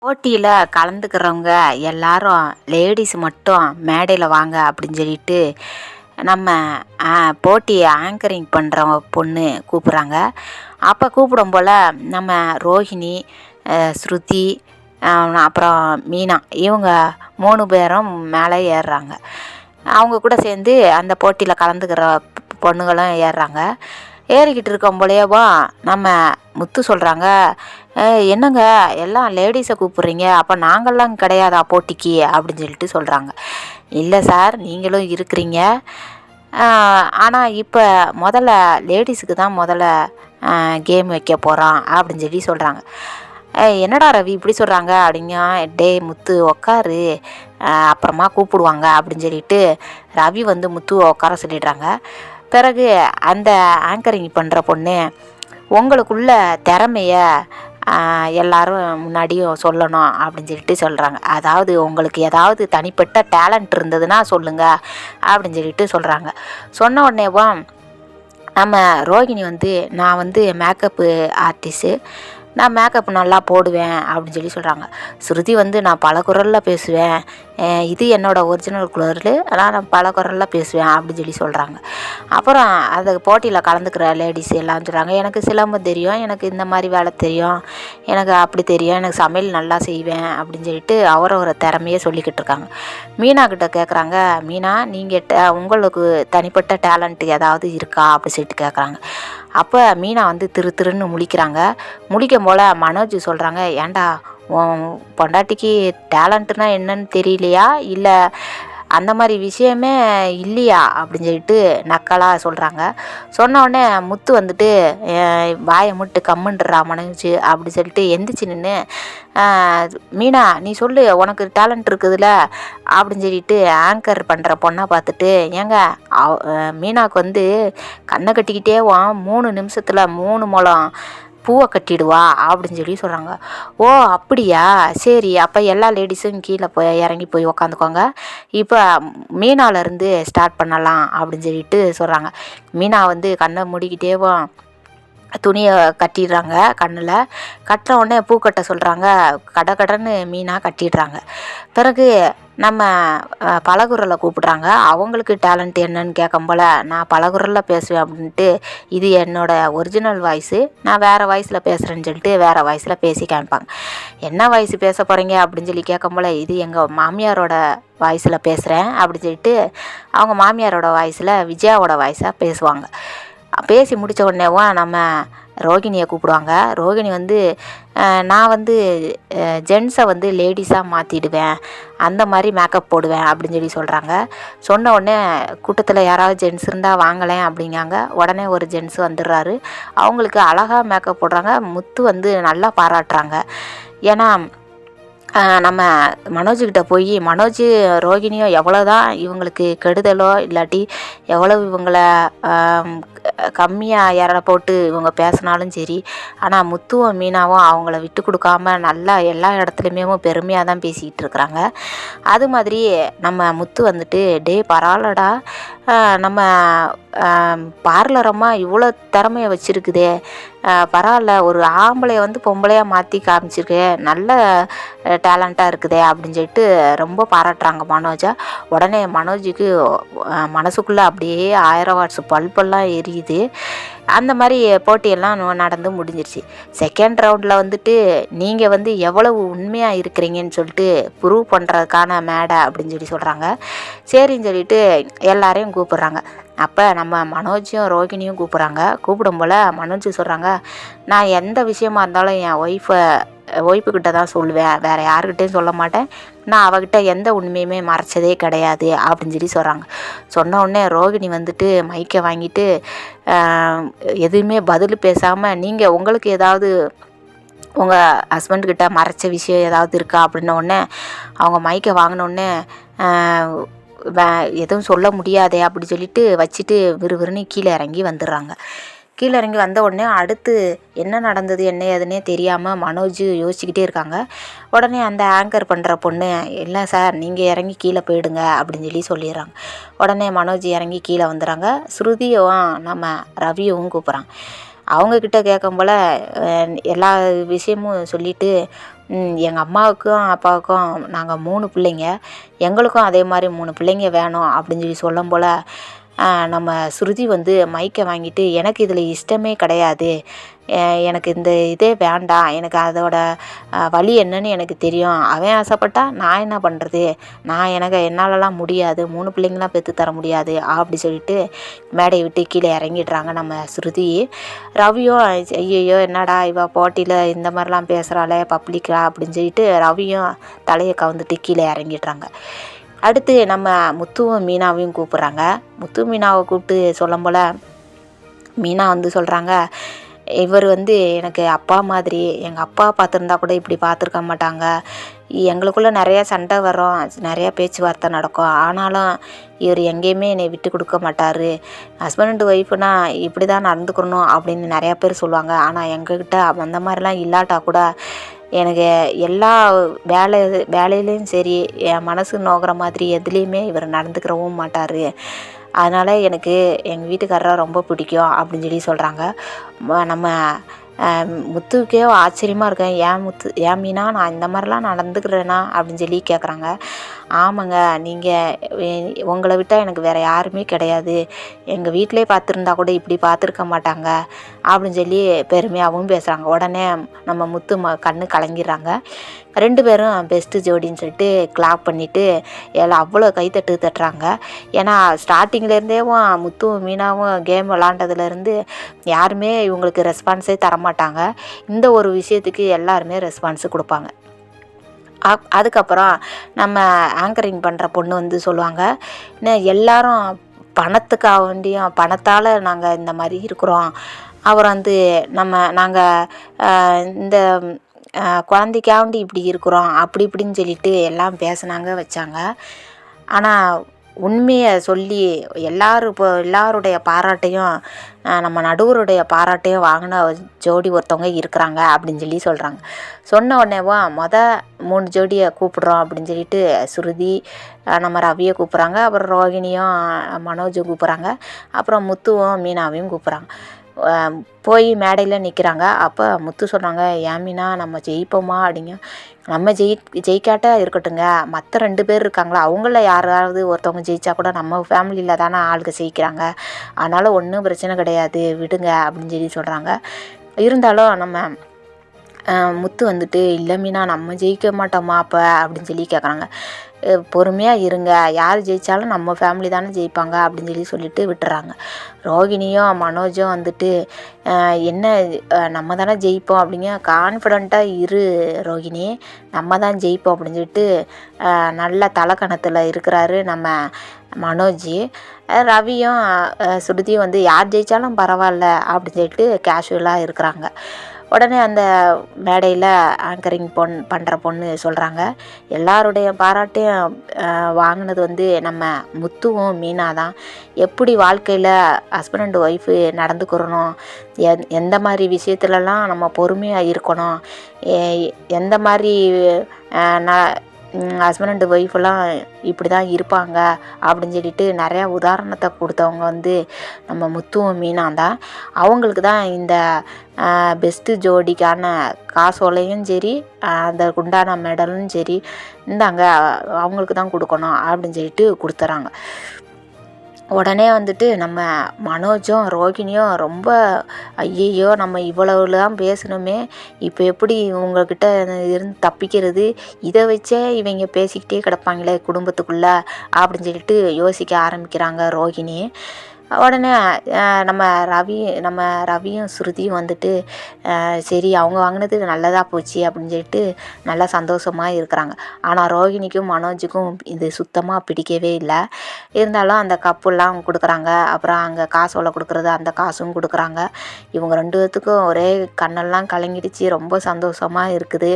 போட்டியில் கலந்துக்கிறவங்க எல்லாரும் லேடிஸ் மட்டும் மேடையில் வாங்க அப்படின்னு சொல்லிட்டு நம்ம போட்டி ஆங்கரிங் பண்ணுறவங்க பொண்ணு கூப்பிட்றாங்க. அப்போ கூப்பிடும் போல் நம்ம ரோஹிணி, ஸ்ருதி, அப்புறம் மீனா இவங்க 3 பேரும் மேலே ஏறுறாங்க. அவங்க கூட சேர்ந்து அந்த போட்டியில் கலந்துக்கிற பொண்ணுகளும் ஏறுறாங்க. ஏறிக்கிட்டு இருக்கும் போலேயேவோ நம்ம முத்து சொல்கிறாங்க, என்னங்க எல்லாம் லேடிஸை கூப்பிட்றீங்க, அப்போ நாங்கள்லாம் கிடையாதா போட்டிக்கு அப்படின்னு சொல்லிட்டு சொல்கிறாங்க. இல்லை சார், நீங்களும் இருக்கிறீங்க. ஆனால் இப்போ முதல்ல லேடிஸுக்கு தான் முதல்ல கேம் வைக்க போகிறோம் அப்படின்னு சொல்லி சொல்கிறாங்க. என்னடா ரவி இப்படி சொல்கிறாங்க அப்படிங்க. டே முத்து உக்காரு, அப்புறமா கூப்பிடுவாங்க அப்படின்னு சொல்லிட்டு ரவி வந்து முத்துவை உட்கார சொல்லிடுறாங்க. பிறகு அந்த ஆங்கரிங் பண்ணுற பொண்ணு, உங்களுக்குள்ள திறமைய எல்லாரும் முன்னாடியும் சொல்லணும் அப்படின்னு சொல்லிட்டு சொல்கிறாங்க. அதாவது உங்களுக்கு ஏதாவது தனிப்பட்ட டேலண்ட் இருந்ததுன்னா சொல்லுங்கள் அப்படின்னு சொல்லிட்டு சொல்கிறாங்க. சொன்ன உடனேவா நம்ம ரோகிணி வந்து, நான் வந்து மேக்கப்பு ஆர்டிஸ்ட்டு, நான் மேக்கப் நல்லா போடுவேன் அப்படின்னு சொல்லி சொல்கிறாங்க. ஸ்ருதி வந்து, நான் பல குரலில் பேசுவேன், இது என்னோடய ஒரிஜினல் குரல், ஆனால் நான் பல குரலில் பேசுவேன் அப்படின்னு சொல்லி சொல்கிறாங்க. அப்புறம் அந்த போட்டியில் கலந்துக்கிற லேடிஸ் எல்லாம் சொல்கிறாங்க, எனக்கு சிலம்பம் தெரியும், எனக்கு இந்த மாதிரி வேலை தெரியும், எனக்கு அப்படி தெரியும், எனக்கு சமையல் நல்லா செய்வேன் அப்படின்னு சொல்லிட்டு அவரவரை திறமையே சொல்லிக்கிட்டு இருக்காங்க. மீனா கிட்ட கேட்குறாங்க, மீனா நீங்கள் உங்களுக்கு தனிப்பட்ட டேலண்ட் ஏதாவது இருக்கா அப்படி சொல்லிட்டு கேட்குறாங்க. அப்போ மீனா வந்து திருன்னு முழிக்கிறாங்க. முழிக்கும் போல் மனோஜ் சொல்கிறாங்க, ஏண்டா உன் பொண்டாட்டிக்கு டேலண்ட்டுனா என்னன்னு தெரியலையா, இல்லை அந்த மாதிரி விஷயமே இல்லையா அப்படின்னு சொல்லிட்டு நக்கலாக சொல்கிறாங்க. சொன்னோடனே முத்து வந்துட்டு, வாயை முட்டு கம்முன்றா மனோஜ் அப்படி சொல்லிட்டு எந்திரிச்சு நின்று, மீனா நீ சொல்லு, உனக்கு டேலண்ட் இருக்குதுல்ல அப்படின்னு சொல்லிட்டு ஆங்கர் பண்ணுற பொண்ணை பார்த்துட்டு, ஏங்க மீனாவுக்கு வந்து கண்ணை கட்டிக்கிட்டே 3 நிமிஷத்தில் 3 முழம் பூவை கட்டிடுவா அப்படின்னு சொல்லி சொல்கிறாங்க. ஓ அப்படியா, சரி, அப்போ எல்லா லேடிஸும் கீழே போய் இறங்கி போய் உக்காந்துக்கோங்க, இப்போ மீனாவிலேருந்து ஸ்டார்ட் பண்ணலாம் அப்படின்னு சொல்லிட்டு சொல்கிறாங்க. மீனா வந்து கண்ணை மூடிக்கிட்டேவும் துணியை கட்டிடுறாங்க. கண்ணில் கட்டுற உடனே பூ கட்ட சொல்கிறாங்க. கடன்னு மீனா கட்டிடுறாங்க. பிறகு நம்ம பலகுரலை கூப்பிட்றாங்க. அவங்களுக்கு டேலண்ட் என்னன்னு கேட்கும் போல், நான் பலகுரலில் பேசுவேன் அப்படின்ட்டு, இது என்னோடய ஒரிஜினல் வாய்ஸு, நான் வேறு வாய்ஸில் பேசுகிறேன்னு சொல்லிட்டு வேறு வாய்ஸில் பேசி காமிப்பாங்க. என்ன வாய்ஸ் பேச போகிறீங்க அப்படின்னு சொல்லி கேட்கும் போல், இது எங்கள் மாமியாரோட வாய்ஸில் பேசுகிறேன் அப்படின்னு சொல்லிட்டு அவங்க மாமியாரோட வாய்ஸில் விஜயாவோட வாய்ஸாக பேசுவாங்க. பேசி முடித்த உடனேவா நம்ம ரோகிணியை கூப்பிடுவாங்க. ரோகிணி வந்து, நான் வந்து ஜென்ஸை வந்து லேடிஸாக மாற்றிடுவேன், அந்த மாதிரி மேக்கப் போடுவேன் அப்படின்னு சொல்லி சொல்கிறாங்க. சொன்ன உடனே கூட்டத்தில் யாராவது ஜென்ஸ் இருந்தால் வாங்கலேன் அப்படிங்காங்க. உடனே ஒரு ஜென்ஸ் வந்துடுறாரு. அவங்களுக்கு அழகாக மேக்கப் போடுறாங்க. முத்து வந்து நல்லா பாராட்டுறாங்க. ஏன்னா நம்ம மனோஜ்கிட்ட போய், மனோஜ் ரோகிணியும் எவ்வளோ தான் இவங்களுக்கு கெடுதலோ இல்லாட்டி எவ்வளவு இவங்களை கம்மியாக எடை போட்டு இவங்க பேசினாலும் சரி, ஆனால் முத்துவும் மீனாவும் அவங்கள விட்டு கொடுக்காம நல்லா எல்லா இடத்துலையுமே பெருமையாக தான் பேசிக்கிட்டு இருக்கிறாங்க. அது மாதிரி நம்ம முத்து வந்துட்டு, டே பரவாயில்லடா, நம்ம பார்லரம்மா இவ்வளோ திறமையை வச்சுருக்குதே, பரவாயில்ல, ஒரு ஆம்பளையை வந்து பொம்பளையாக மாற்றி காமிச்சிருக்கு, நல்ல டேலண்ட்டாக இருக்குதே அப்படின்னு சொல்லிட்டு ரொம்ப பாராட்டுறாங்க மனோஜா. உடனே மனோஜுக்கு மனசுக்குள்ளே அப்படியே 1000 வாட்ஸ் பல்பெல்லாம் எரியுது. அந்த மாதிரி போட்டியெல்லாம் நடந்து முடிஞ்சிருச்சு. செகண்ட் ரவுண்டில் வந்துட்டு, நீங்கள் வந்து எவ்வளவு உண்மையாக இருக்கிறீங்கன்னு சொல்லிட்டு ப்ரூவ் பண்ணுறதுக்கான மேடை அப்படின்னு சொல்லி சொல்கிறாங்க. சரின்னு சொல்லிட்டு எல்லாரையும் கூப்பிட்றாங்க. அப்போ நம்ம மனோஜையும் ரோகிணியும் கூப்பிட்றாங்க. கூப்பிடும் போல் மனோஜ் சொல்கிறாங்க, நான் எந்த விஷயமா இருந்தாலும் என் ஒய்ஃபுக்கிட்ட தான் சொல்லுவேன், வேறு யாருக்கிட்டையும் சொல்ல மாட்டேன், நான் அவகிட்ட எந்த உண்மையுமே மறைச்சதே கிடையாது அப்படின்னு சொல்லி சொல்கிறாங்க. சொன்ன உடனே ரோகிணி வந்துட்டு மைக்கை வாங்கிட்டு எதுவுமே பதில் பேசாமல், நீங்கள் உங்களுக்கு ஏதாவது உங்கள் ஹஸ்பண்ட்கிட்ட மறைச்ச விஷயம் ஏதாவது இருக்கா அப்படின்ன உடனே அவங்க மைக்கை வாங்கினோடனே, எதுவும் சொல்ல முடியாதே அப்படி சொல்லிட்டு வச்சுட்டு விறுவிறுன்னு கீழே இறங்கி வந்துடுறாங்க. கீழே இறங்கி வந்த உடனே அடுத்து என்ன நடந்தது என்ன ஏதுன்னே தெரியாமல் மனோஜ் யோசிச்சுக்கிட்டே இருக்காங்க. உடனே அந்த ஆங்கர் பண்ணுற பொண்ணு, இல்லை சார் நீங்கள் இறங்கி கீழே போயிடுங்க அப்படின்னு சொல்லிடுறாங்க. உடனே மனோஜ் இறங்கி கீழே வந்துடுறாங்க. ஸ்ருதியும் நம்ம ரவியும் கூப்பிட்றாங்க. அவங்கக்கிட்ட கேட்கும் போல் எல்லா விஷயமும் சொல்லிவிட்டு, எங்கள் அம்மாவுக்கும் அப்பாவுக்கும் நாங்கள் 3 பிள்ளைங்க, எங்களுக்கும் அதே மாதிரி 3 பிள்ளைங்க வேணும் அப்படின்னு சொல்லும் போல் நம்ம ஸ்ருதி வந்து மைக்கை வாங்கிட்டு, எனக்கு இதில் இஷ்டமே கிடையாது, எனக்கு இந்த இதே வேண்டாம், எனக்கு அதோட வழி என்னன்னு எனக்கு தெரியும், அவன் ஆசைப்பட்டா நான் என்ன பண்ணுறது, என்னாலலாம் முடியாது, 3 பிள்ளைங்களாம் பெற்று தர முடியாது அப்படி சொல்லிட்டு மேடையை விட்டு கீழே இறங்கிடுறாங்க நம்ம ஸ்ருதி. ரவியும் ஐயோ என்னடா இவ போட்டியில் இந்த மாதிரிலாம் பேசுகிறாளே பப்ளிக்கா அப்படின்னு சொல்லிட்டு ரவியும் தலையை கவுந்துட்டு கீழே இறங்கிடுறாங்க. அடுத்து நம்ம முத்துவும் மீனாவையும் கூப்பிட்றாங்க. முத்து மீனாவை கூப்பிட்டு சொல்லும் போல் மீனா வந்து சொல்கிறாங்க, இவர் வந்து எனக்கு அப்பா மாதிரி, எங்கள் அப்பா பார்த்துருந்தா கூட இப்படி பார்த்துருக்க மாட்டாங்க, எங்களுக்குள்ளே நிறையா சண்டை வரும், நிறையா பேச்சுவார்த்தை நடக்கும், ஆனாலும் இவர் எங்கேயுமே என்னை விட்டு கொடுக்க மாட்டார், ஹஸ்பண்ட் அண்ட் ஒய்ஃப்னா இப்படி தான் நடந்துக்கணும் அப்படின்னு நிறையா பேர் சொல்லுவாங்க, ஆனால் எங்ககிட்ட அந்த மாதிரிலாம் இல்லாட்டா கூட எனக்கு எல்லா வேலையிலையும் சரி, என் மனசு நோகிற மாதிரி எதுலேயுமே இவர் நடந்துக்கிறவும் மாட்டார், அதனால் எனக்கு எங்கள் வீட்டுக்காரரை ரொம்ப பிடிக்கும் அப்படின்னு சொல்கிறாங்க. நம்ம முத்துவுக்கே ஆச்சரியமாக இருக்கேன், ஏன் மீனா நான் இந்த மாதிரிலாம் நடந்துக்கிறேன்னா அப்படின்னு கேட்குறாங்க. ஆமாங்க, நீங்கள் உங்களை விட்டால் எனக்கு வேறு யாருமே கிடையாது, எங்கள் வீட்டிலே பார்த்துருந்தா கூட இப்படி பார்த்துருக்க மாட்டாங்க அப்படின்னு பெருமையாகவும் பேசுகிறாங்க. உடனே நம்ம முத்து கண்ணு கலங்கிடுறாங்க. 2 பேரும் பெஸ்ட்டு ஜோடின்னு சொல்லிட்டு கிளாப் பண்ணிவிட்டு எல்லாம் அவ்வளோ கைத்தட்டு தட்டுறாங்க. ஏன்னா ஸ்டார்டிங்லேருந்தேவும் முத்துவும் மீனாவும் கேம் விளாண்டதுலேருந்து யாருமே இவங்களுக்கு ரெஸ்பான்ஸே தரமாட்டாங்க. இந்த ஒரு விஷயத்துக்கு எல்லாருமே ரெஸ்பான்ஸு கொடுப்பாங்க. அதுக்கப்புறம் நம்ம ஆங்கரிங் பண்ணுற பொண்ணு வந்து சொல்லுவாங்க, எல்லாரும் பணத்துக்காக வேண்டியும் பணத்தால் நாங்கள் இந்த மாதிரி இருக்கிறோம், அப்புறம் வந்து நாங்கள் இந்த குழந்தைக்காண்டி இப்படி இருக்கிறோம் அப்படி இப்படின்னு சொல்லிட்டு எல்லாம் பேசுனாங்க வச்சாங்க. ஆனால் உண்மையை சொல்லி எல்லாருடைய பாராட்டையும் நம்ம நடுவருடைய பாராட்டையும் வாங்கின ஜோடி ஒருத்தவங்க இருக்கிறாங்க அப்படின்னு சொல்கிறாங்க. சொன்ன உடனேவா 3 ஜோடியை கூப்பிட்றோம் அப்படின்னு சொல்லிட்டு ஸ்ருதி நம்ம ரவியை கூப்பிட்றாங்க, அப்புறம் ரோகிணியும் மனோஜும் கூப்பிட்றாங்க, அப்புறம் முத்துவும் மீனாவையும் கூப்பிட்றாங்க. போய் மேடையில் நிற்கிறாங்க. அப்போ முத்து சொன்னாங்க, ஏன் மீனா நம்ம ஜெயிப்போமா அப்படிங்க. நம்ம ஜெயிக்காட்டா இருக்கட்டுங்க, மற்ற 2 பேர் இருக்காங்களா, அவங்கள யாராவது ஒருத்தவங்க ஜெயிச்சா கூட நம்ம ஃபேமிலியில் தானே ஆளுங்க ஜெயிக்கிறாங்க, அதனால் ஒன்றும் பிரச்சனை கிடையாது விடுங்க அப்படின்னு சொல்கிறாங்க. இருந்தாலும் நம்ம முத்து வந்துட்டு, இல்லை மீனா நம்ம ஜெயிக்க மாட்டோமா அப்போ அப்படின்னு கேட்குறாங்க. பொறுமையாக இருங்க, யார் ஜெயித்தாலும் நம்ம ஃபேமிலி தானே ஜெயிப்பாங்க அப்படின்னு சொல்லிட்டு விட்டுறாங்க. ரோகிணியும் மனோஜும் வந்துட்டு, என்ன நம்ம தானே ஜெயிப்போம் அப்படிங்க, கான்ஃபிடண்ட்டாக இரு ரோகிணி, நம்ம தான் ஜெயிப்போம் அப்படின்னு சொல்லிட்டு நல்ல தலைக்கணத்தில் இருக்கிறாரு நம்ம மனோஜ். ரவியும் ஸ்ருதியும் வந்து யார் ஜெயித்தாலும் பரவாயில்ல அப்படின்னு சொல்லிட்டு கேஷுவலாக இருக்கிறாங்க. உடனே அந்த மேடையில் ஆங்கரிங் பண்ணுற பொண்ணு சொல்கிறாங்க, எல்லாருடைய பாராட்டையும் வாங்கினது வந்து நம்ம முத்துவும் மீனா தான், எப்படி வாழ்க்கையில் ஹஸ்பண்ட் அண்ட் ஒய்ஃபு நடந்துக்கிறணும், எந்த மாதிரி விஷயத்துலலாம் நம்ம பொறுமையாக இருக்கணும், எந்த மாதிரி ஹஸ்பண்ட் அண்ட் ஒய்ஃபெல்லாம் இப்படி தான் இருப்பாங்க அப்படின்னு சொல்லிட்டு நிறையா உதாரணத்தை கொடுத்தவங்க வந்து நம்ம முத்துவும் மீனா தான். அவங்களுக்கு தான் இந்த பெஸ்ட்டு ஜோடிக்கான காசோலையும் சரி, அந்த குண்டான மெடலும் சரி, இந்தாங்க அவங்களுக்கு தான் கொடுக்கணும் அப்படின்னு சொல்லிட்டு கொடுத்துறாங்க. உடனே வந்துட்டு நம்ம மனோஜும் ரோகிணியும் ரொம்ப, ஐயையோ நம்ம இவ்வளவுலாம் பேசணுமே, இப்போ எப்படி இவங்கக்கிட்ட இருந்து தப்பிக்கிறது, இதை வச்சே இவங்க பேசிக்கிட்டே கிடப்பாங்களே குடும்பத்துக்குள்ளே அப்படின்னு சொல்லிட்டு யோசிக்க ஆரம்பிக்கிறாங்க ரோகிணி. உடனே நம்ம ரவியும் ஸ்ருதியும் வந்துட்டு, சரி அவங்க வாங்கினது நல்லதாக போச்சு அப்படின்னு சொல்லிட்டு நல்லா சந்தோஷமாக இருக்கிறாங்க. ஆனால் ரோகிணிக்கும் மனோஜுக்கும் இது சுத்தமாக பிடிக்கவே இல்லை. இருந்தாலும் அந்த கப்புலாம் கொடுக்குறாங்க, அப்புறம் அங்கே காசோலை கொடுக்குறது அந்த காசும் கொடுக்குறாங்க. இவங்க 2 பேர்த்துக்கும் ஒரே கண்ணெல்லாம் கலங்கிடுச்சு, ரொம்ப சந்தோஷமாக இருக்குது.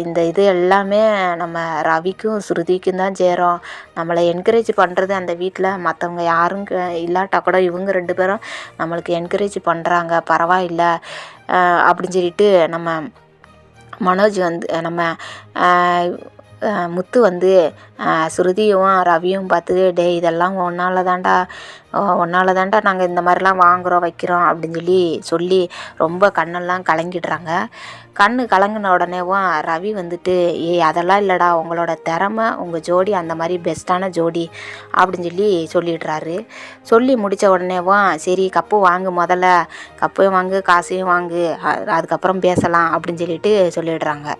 இந்த இது எல்லாமே நம்ம ரவிக்கும் ஸ்ருதிக்கும் தான் சேரும். நம்மளை என்கரேஜ் பண்ணுறது அந்த வீட்டில் மற்றவங்க யாரும் இல்லாட்டா கூட இவங்க 2 பேரும் நம்மளுக்கு என்கரேஜ் பண்ணுறாங்க, பரவாயில்ல அப்படின்னு சொல்லிட்டு நம்ம மனோஜ் வந்து நம்ம முத்து வந்து ஸ்ருதியும் ரவியும் பார்த்து, டேய் இதெல்லாம் ஒன்னால தான்டா நாங்கள் இந்த மாதிரிலாம் வாங்குகிறோம் வைக்கிறோம் அப்படின்னு சொல்லி ரொம்ப கண்ணெல்லாம் கலங்கிடுறாங்க. கண்ணு கலங்கின உடனேவும் ரவி வந்துட்டு, அதெல்லாம் இல்லைடா, உங்களோட திறமை, உங்கள் ஜோடி அந்த மாதிரி பெஸ்ட்டான ஜோடி அப்படின்னு சொல்லிடுறாரு. சொல்லி முடித்த உடனேவும் சரி கப்பு வாங்கு, முதல்ல கப்பையும் வாங்கு, காசையும் வாங்கு, அதுக்கப்புறம் பேசலாம் அப்படின்னு சொல்லிடுறாங்க.